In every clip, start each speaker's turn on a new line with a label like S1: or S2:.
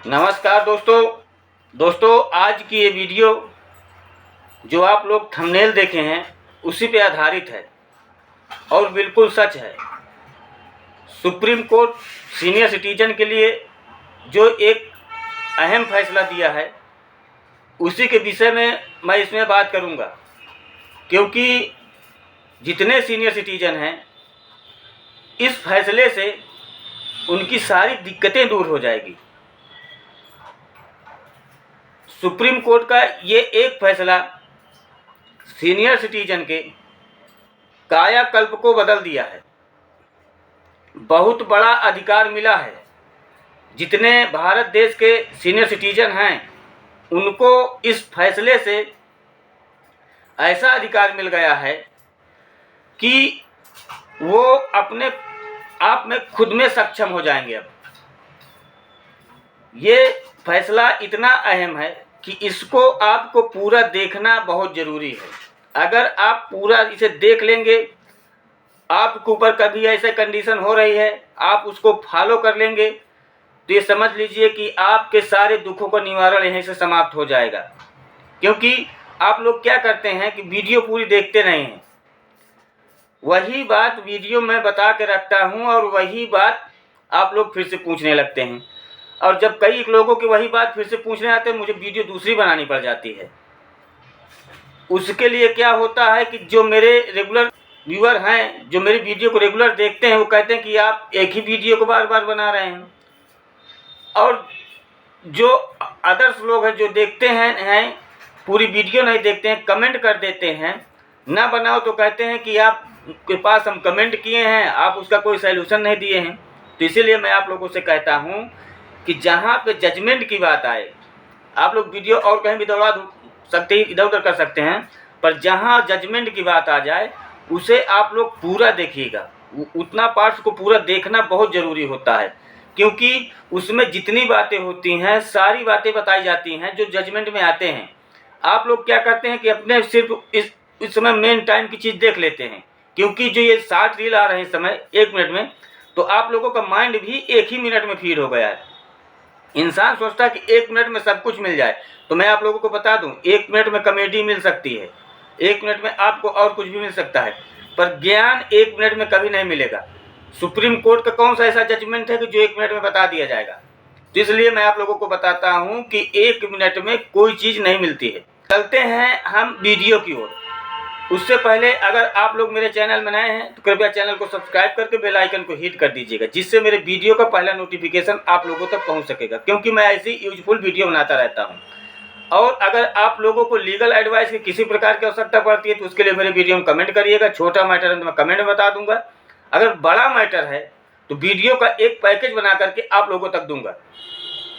S1: नमस्कार दोस्तों, आज की ये वीडियो जो आप लोग थंबनेल देखे हैं उसी पे आधारित है और बिल्कुल सच है। सुप्रीम कोर्ट सीनियर सिटीजन के लिए जो एक अहम फैसला दिया है उसी के विषय में मैं इसमें बात करूंगा, क्योंकि जितने सीनियर सिटीजन हैं इस फैसले से उनकी सारी दिक्कतें दूर हो जाएगी। सुप्रीम कोर्ट का ये एक फैसला सीनियर सिटीजन के कायाकल्प को बदल दिया है। बहुत बड़ा अधिकार मिला है। जितने भारत देश के सीनियर सिटीजन हैं उनको इस फैसले से ऐसा अधिकार मिल गया है कि वो अपने आप में खुद में सक्षम हो जाएंगे। अब ये फैसला इतना अहम है कि इसको आपको पूरा देखना बहुत ज़रूरी है। अगर आप पूरा इसे देख लेंगे, आपके ऊपर कभी ऐसे कंडीशन हो रही है, आप उसको फॉलो कर लेंगे तो ये समझ लीजिए कि आपके सारे दुखों का निवारण यहीं से समाप्त हो जाएगा। क्योंकि आप लोग क्या करते हैं कि वीडियो पूरी देखते नहीं हैं। वही बात वीडियो में बता के रखता हूँ और वही बात आप लोग फिर से पूछने लगते हैं, और जब कई लोगों की वही बात फिर से पूछने आते हैं मुझे वीडियो दूसरी बनानी पड़ जाती है। उसके लिए क्या होता है कि जो मेरे रेगुलर व्यूअर हैं, जो मेरी वीडियो को रेगुलर देखते हैं, वो कहते हैं कि आप एक ही वीडियो को बार बार बना रहे हैं। और जो अदर्स लोग हैं जो देखते हैं पूरी वीडियो नहीं देखते हैं, कमेंट कर देते हैं, ना बनाओ तो कहते हैं कि आपके पास हम कमेंट किए हैं, आप उसका कोई सैल्यूशन नहीं दिए हैं। तो इसीलिए मैं आप लोगों से कहता हूँ कि जहाँ पे जजमेंट की बात आए, आप लोग वीडियो और कहीं भी दौड़ा सकते हैं, इधर उधर कर सकते हैं, पर जहाँ जजमेंट की बात आ जाए उसे आप लोग पूरा देखिएगा। उतना पार्ट्स को पूरा देखना बहुत ज़रूरी होता है, क्योंकि उसमें जितनी बातें होती हैं सारी बातें बताई जाती हैं जो जजमेंट में आते हैं। आप लोग क्या करते हैं कि अपने सिर्फ इस समय मेन टाइम की चीज़ देख लेते हैं, क्योंकि जो ये 60 रील आ रहे हैं इस समय 1 मिनट में, तो आप लोगों का माइंड भी 1 ही मिनट में फीड हो गया है। इंसान सोचता है कि 1 मिनट में सब कुछ मिल जाए। तो मैं आप लोगों को बता दूं, 1 मिनट में कॉमेडी मिल सकती है, 1 मिनट में आपको और कुछ भी मिल सकता है, पर ज्ञान 1 मिनट में कभी नहीं मिलेगा। सुप्रीम कोर्ट का कौन सा ऐसा जजमेंट है कि जो 1 मिनट में बता दिया जाएगा? तो इसलिए मैं आप लोगों को बताता हूं कि 1 मिनट में कोई चीज़ नहीं मिलती है। चलते हैं हम वीडियो की ओर। उससे पहले अगर आप लोग मेरे चैनल में नए हैं तो कृपया चैनल को सब्सक्राइब करके बेल आइकन को हिट कर दीजिएगा, जिससे मेरे वीडियो का पहला नोटिफिकेशन आप लोगों तक पहुंच सकेगा, क्योंकि मैं ऐसी यूजफुल वीडियो बनाता रहता हूं। और अगर आप लोगों को लीगल एडवाइस की किसी प्रकार की आवश्यकता पड़ती है तो उसके लिए मेरे वीडियो में कमेंट करिएगा। छोटा मैटर है तो मैं कमेंट में बता दूंगा, अगर बड़ा मैटर है तो वीडियो का एक पैकेज बना करके आप लोगों तक दूंगा।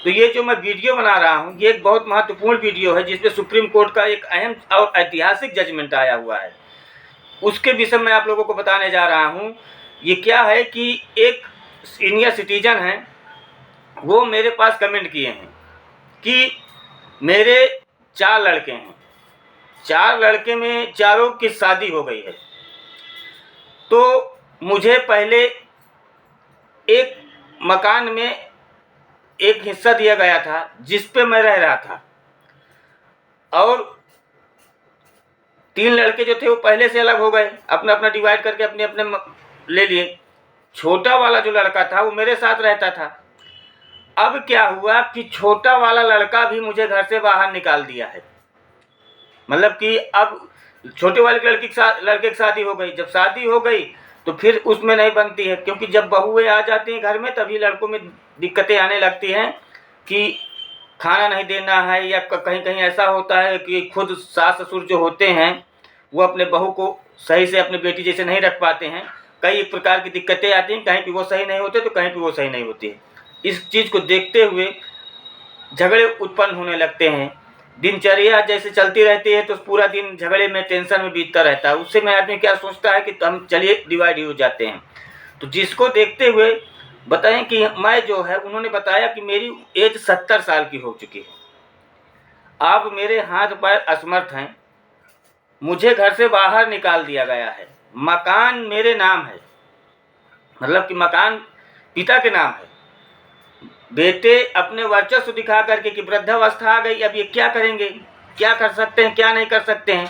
S1: तो ये जो मैं वीडियो बना रहा हूँ ये एक बहुत महत्वपूर्ण वीडियो है, जिसमें सुप्रीम कोर्ट का एक अहम और ऐतिहासिक जजमेंट आया हुआ है। उसके विषय में आप लोगों को बताने जा रहा हूँ। ये क्या है कि एक सीनियर सिटीजन हैं, वो मेरे पास कमेंट किए हैं कि मेरे 4 लड़के हैं, 4 लड़के में चारों की शादी हो गई है, तो मुझे पहले एक मकान में एक हिस्सा दिया गया था जिस पे मैं रह रहा था, और 3 लड़के जो थे वो पहले से अलग हो गए, अपना अपना डिवाइड करके अपने अपने ले लिए। छोटा वाला जो लड़का था वो मेरे साथ रहता था। अब क्या हुआ कि छोटा वाला लड़का भी मुझे घर से बाहर निकाल दिया है। मतलब कि अब छोटे वाले लड़के की शादी हो गई। जब शादी हो गई तो फिर उसमें नहीं बनती है, क्योंकि जब बहुएं आ जाती हैं घर में तभी लड़कों में दिक्कतें आने लगती हैं कि खाना नहीं देना है, या कहीं कहीं ऐसा होता है कि खुद सास ससुर जो होते हैं वो अपने बहू को सही से अपने बेटी जैसे नहीं रख पाते हैं। कई एक प्रकार की दिक्कतें आती हैं, कहीं पे वो सही नहीं होते तो कहीं पे वो सही नहीं होती है। इस चीज़ को देखते हुए झगड़े उत्पन्न होने लगते हैं। दिनचर्या जैसे चलती रहती है तो पूरा दिन झगड़े में, टेंशन में बीतता रहता है। उससे में आदमी क्या सोचता है कि हम चलिए डिवाइड ही हो जाते हैं। तो जिसको देखते हुए बताएं कि मैं जो है, उन्होंने बताया कि मेरी एज 70 साल की हो चुकी है। अब मेरे हाथ पैर असमर्थ हैं, मुझे घर से बाहर निकाल दिया गया है। मकान मेरे नाम है, मतलब कि मकान पिता के नाम है, बेटे अपने वर्चस्व दिखा करके कि वृद्धावस्था आ गई, अब ये क्या करेंगे, क्या कर सकते हैं, क्या नहीं कर सकते हैं,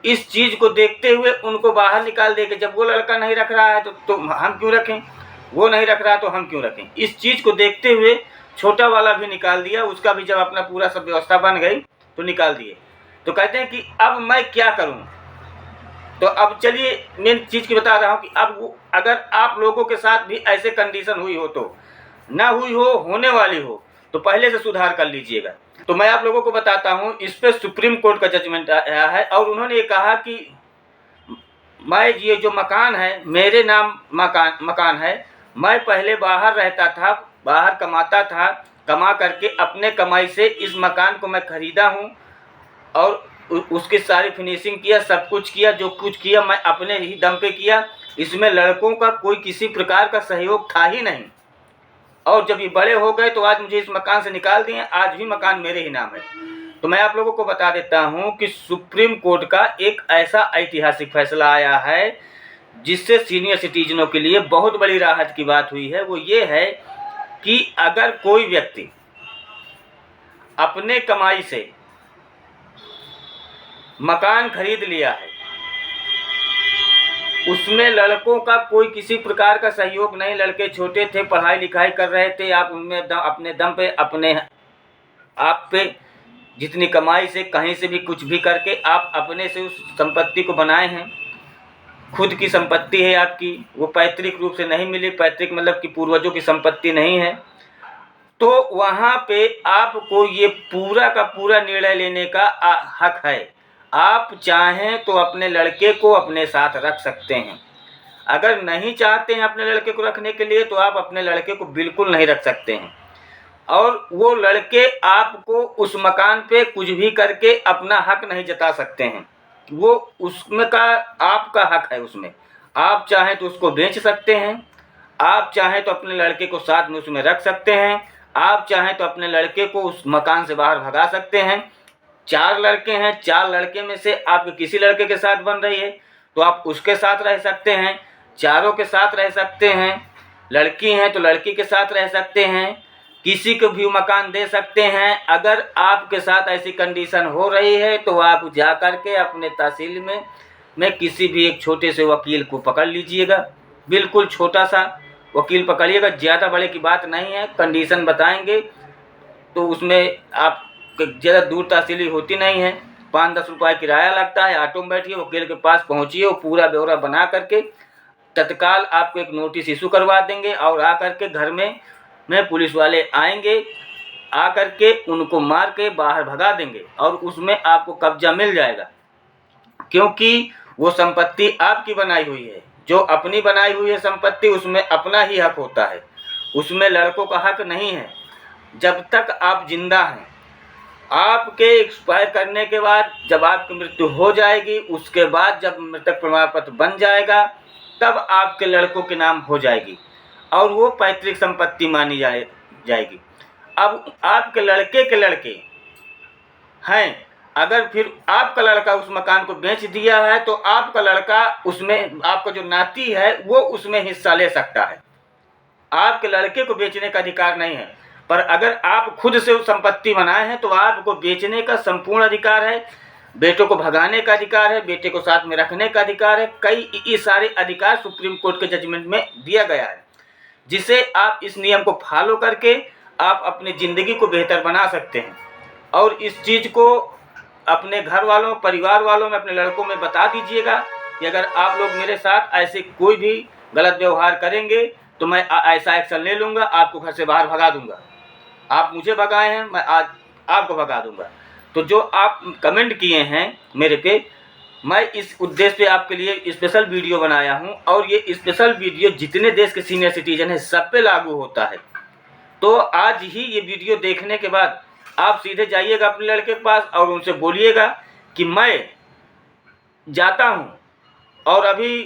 S1: इस चीज़ को देखते हुए उनको बाहर निकाल देंगे। जब वो लड़का नहीं रख रहा है तो हम क्यों रखें, वो नहीं रख रहा तो हम क्यों रखें। इस चीज़ को देखते हुए छोटा वाला भी निकाल दिया, उसका भी जब अपना पूरा सब व्यवस्था बन गई तो निकाल दिए। तो कहते हैं कि अब मैं क्या करूं। तो अब चलिए मेन चीज़ की बता रहा हूं कि अब अगर आप लोगों के साथ भी ऐसे कंडीशन हुई हो, तो ना हुई हो, होने वाली हो, तो पहले से सुधार कर लीजिएगा। तो मैं आप लोगों को बताता हूं, इस पे सुप्रीम कोर्ट का जजमेंट आया है और उन्होंने ये कहा कि मैं ये जो मकान है, मेरे नाम मकान है, मैं पहले बाहर रहता था, बाहर कमाता था, कमा करके अपने कमाई से इस मकान को मैं खरीदा हूँ और उसकी सारी फिनिशिंग किया, सब कुछ किया, जो कुछ किया मैं अपने ही दम पे किया। इसमें लड़कों का कोई किसी प्रकार का सहयोग था ही नहीं। और जब ये बड़े हो गए तो आज मुझे इस मकान से निकाल दिए, आज भी मकान मेरे ही नाम है। तो मैं आप लोगों को बता देता हूं कि सुप्रीम कोर्ट का एक ऐसा ऐतिहासिक फैसला आया है जिससे सीनियर सिटीजनों के लिए बहुत बड़ी राहत की बात हुई है। वो ये है कि अगर कोई व्यक्ति अपने कमाई से मकान खरीद लिया है, उसमें लड़कों का कोई किसी प्रकार का सहयोग नहीं, लड़के छोटे थे, पढ़ाई लिखाई कर रहे थे, आप उनमें अपने दम पे, अपने आप पे जितनी कमाई से कहीं से भी कुछ भी करके आप अपने से उस संपत्ति को बनाए हैं, खुद की संपत्ति है आपकी, वो पैतृक रूप से नहीं मिली, पैतृक मतलब कि पूर्वजों की संपत्ति नहीं है। तो वहाँ पे आपको ये पूरा का पूरा निर्णय लेने का हक है। आप चाहें तो अपने लड़के को अपने साथ रख सकते हैं। अगर नहीं चाहते हैं अपने लड़के को रखने के लिए तो आप अपने लड़के को बिल्कुल नहीं रख सकते हैं। और वो लड़के आपको उस मकान पे कुछ भी करके अपना हक नहीं जता सकते हैं। वो उसमें का आपका हक है। उसमें आप चाहें तो उसको बेच सकते हैं, आप चाहें तो अपने लड़के को साथ में उसमें रख सकते हैं, आप चाहें तो अपने लड़के को उस मकान से बाहर भगा सकते हैं। 4 लड़के हैं, 4 लड़के में से आपके किसी लड़के के साथ बन रही है तो आप उसके साथ रह सकते हैं, चारों के साथ रह सकते हैं। लड़की हैं तो लड़की के साथ रह सकते हैं, किसी को भी मकान दे सकते हैं। अगर आपके साथ ऐसी कंडीशन हो रही है तो आप जा कर के अपने तहसील में किसी भी एक छोटे से वकील को पकड़ लीजिएगा, बिल्कुल छोटा सा वकील पकड़िएगा, ज़्यादा बड़े की बात नहीं है। कंडीशन बताएंगे तो उसमें आप ज़्यादा दूर तहसीली होती नहीं है, 5-10 रुपये किराया लगता है, ऑटो में बैठिए, वकील के पास पहुंचिए, वो पूरा ब्यौरा बना करके तत्काल आपको एक नोटिस इशू करवा देंगे और आ करके घर में पुलिस वाले आएंगे, आ करके उनको मार के बाहर भगा देंगे और उसमें आपको कब्जा मिल जाएगा, क्योंकि वो संपत्ति आपकी बनाई हुई है। जो अपनी बनाई हुई है संपत्ति, उसमें अपना ही हक होता है, उसमें लड़कों का हक नहीं है। जब तक आप जिंदा हैं, आपके एक्सपायर करने के बाद जब आपकी मृत्यु हो जाएगी, उसके बाद जब मृतक प्रमाण पत्र बन जाएगा तब आपके लड़कों के नाम हो जाएगी और वो पैतृक संपत्ति मानी जाएगी। अब आपके लड़के के लड़के हैं, अगर फिर आपका लड़का उस मकान को बेच दिया है तो आपका लड़का उसमें, आपका जो नाती है वो उसमें हिस्सा ले सकता है। आपके लड़के को बेचने का अधिकार नहीं है, पर अगर आप खुद से उस संपत्ति बनाए हैं तो आपको बेचने का संपूर्ण अधिकार है, बेटों को भगाने का अधिकार है, बेटे को साथ में रखने का अधिकार है। कई सारे अधिकार सुप्रीम कोर्ट के जजमेंट में दिया गया है, जिसे आप इस नियम को फॉलो करके आप अपनी ज़िंदगी को बेहतर बना सकते हैं। और इस चीज़ को अपने घर वालों, परिवार वालों में, अपने लड़कों में बता दीजिएगा कि अगर आप लोग मेरे साथ ऐसे कोई भी गलत व्यवहार करेंगे तो मैं ऐसा एक्शन ले लूँगा, आपको घर से बाहर भगा दूँगा। आप मुझे भगाए हैं, मैं आज आपको भगा दूँगा। तो जो आप कमेंट किए हैं मेरे पे, मैं इस उद्देश्य पे आपके लिए स्पेशल वीडियो बनाया हूँ और ये स्पेशल वीडियो जितने देश के सीनियर सिटीजन हैं सब पे लागू होता है। तो आज ही ये वीडियो देखने के बाद आप सीधे जाइएगा अपने लड़के के पास और उनसे बोलिएगा कि मैं जाता हूँ और अभी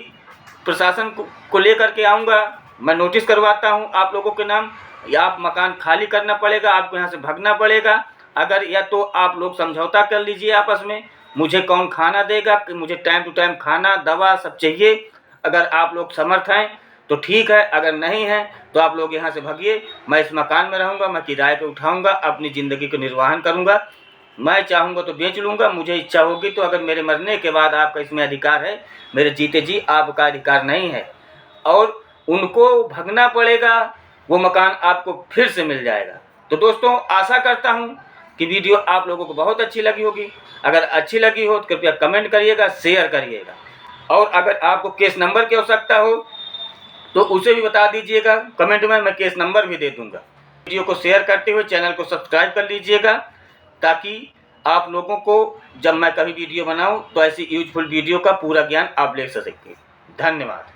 S1: प्रशासन को लेकर के आऊँगा, मैं नोटिस करवाता हूँ आप लोगों के नाम, या आप मकान खाली करना पड़ेगा, आपको यहाँ से भागना पड़ेगा। अगर या तो आप लोग समझौता कर लीजिए आपस में, मुझे कौन खाना देगा, कि मुझे टाइम टू टाइम खाना, दवा सब चाहिए। अगर आप लोग समर्थ हैं तो ठीक है, अगर नहीं है तो आप लोग यहाँ से भागिए। मैं इस मकान में रहूँगा, मैं किराए पे उठाऊँगा, अपनी ज़िंदगी को निर्वाहन करूँगा। मैं चाहूँगा तो बेच लूँगा, मुझे इच्छा होगी तो। अगर मेरे मरने के बाद आपका इसमें अधिकार है, मेरे जीते जी आपका अधिकार नहीं है। और उनको भगना पड़ेगा, वो मकान आपको फिर से मिल जाएगा। तो दोस्तों, आशा करता हूँ कि वीडियो आप लोगों को बहुत अच्छी लगी होगी। अगर अच्छी लगी हो तो कृपया कमेंट करिएगा, शेयर करिएगा। और अगर आपको केस नंबर की आवश्यकता हो तो उसे भी बता दीजिएगा कमेंट में, मैं केस नंबर भी दे दूँगा। वीडियो को शेयर करते हुए चैनल को सब्सक्राइब कर लीजिएगा, ताकि आप लोगों को जब मैं कभी वीडियो बनाऊं तो ऐसी यूजफुल वीडियो का पूरा ज्ञान आप ले सकें। धन्यवाद।